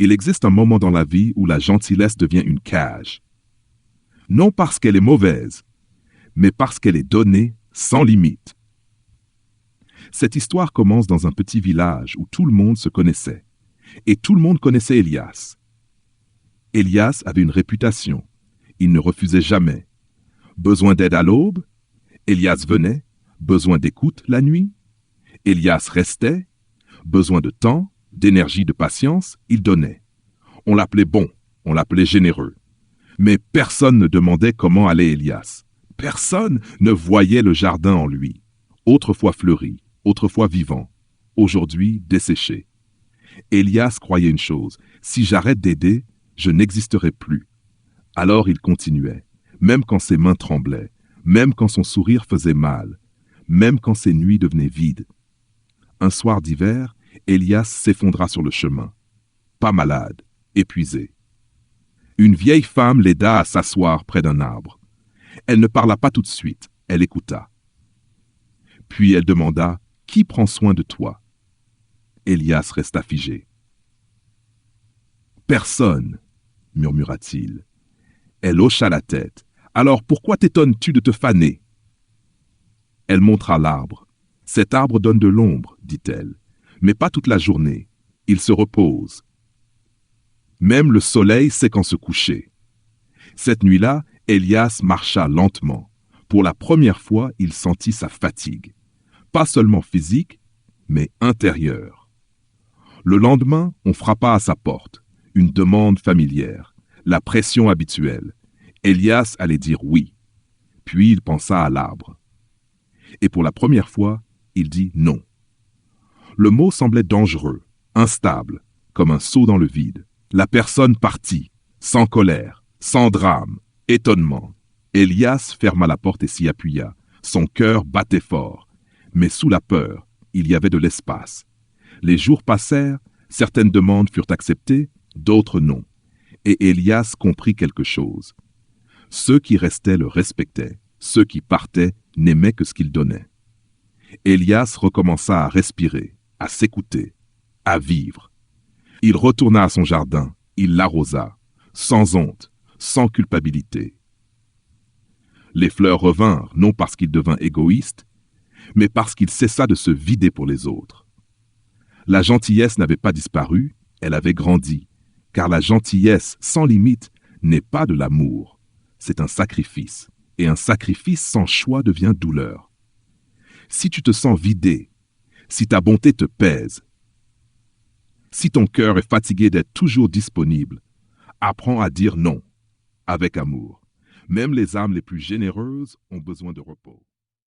Il existe un moment dans la vie où la gentillesse devient une cage. Non parce qu'elle est mauvaise, mais parce qu'elle est donnée sans limite. Cette histoire commence dans un petit village où tout le monde se connaissait. Et tout le monde connaissait Elias. Elias avait une réputation. Il ne refusait jamais. Besoin d'aide à l'aube, Elias venait. Besoin d'écoute la nuit, Elias restait. Besoin de temps, d'énergie, de patience, il donnait. On l'appelait bon, on l'appelait généreux. Mais personne ne demandait comment allait Elias. Personne ne voyait le jardin en lui. Autrefois fleuri, autrefois vivant, aujourd'hui desséché. Elias croyait une chose, si j'arrête d'aider, je n'existerai plus. Alors il continuait, même quand ses mains tremblaient, même quand son sourire faisait mal, même quand ses nuits devenaient vides. Un soir d'hiver, Elias s'effondra sur le chemin. Pas malade, épuisé. Une vieille femme l'aida à s'asseoir près d'un arbre. Elle ne parla pas tout de suite, elle écouta. Puis elle demanda « Qui prend soin de toi ?» Elias resta figé. « Personne, » murmura-t-il. Elle hocha la tête. « Alors pourquoi t'étonnes-tu de te faner ?» Elle montra l'arbre. « Cet arbre donne de l'ombre, dit-elle, mais pas toute la journée. Il se repose. Même le soleil sait quand se coucher. » Cette nuit-là, Elias marcha lentement. Pour la première fois, il sentit sa fatigue. Pas seulement physique, mais intérieure. Le lendemain, on frappa à sa porte. Une demande familière. La pression habituelle. Elias allait dire oui. Puis il pensa à l'arbre. Et pour la première fois, il dit non. Le mot semblait dangereux, instable, comme un saut dans le vide. La personne partit, sans colère, sans drame, étonnement. Elias ferma la porte et s'y appuya. Son cœur battait fort. Mais sous la peur, il y avait de l'espace. Les jours passèrent, certaines demandes furent acceptées, d'autres non. Et Elias comprit quelque chose. Ceux qui restaient le respectaient, ceux qui partaient n'aimaient que ce qu'il donnait. Elias recommença à respirer, à s'écouter, à vivre. Il retourna à son jardin, il l'arrosa, sans honte, sans culpabilité. Les fleurs revinrent, non parce qu'il devint égoïste, mais parce qu'il cessa de se vider pour les autres. La gentillesse n'avait pas disparu, elle avait grandi, car la gentillesse sans limite n'est pas de l'amour, c'est un sacrifice, et un sacrifice sans choix devient douleur. Si tu te sens vidé, si ta bonté te pèse, si ton cœur est fatigué d'être toujours disponible, apprends à dire non, avec amour. Même les âmes les plus généreuses ont besoin de repos.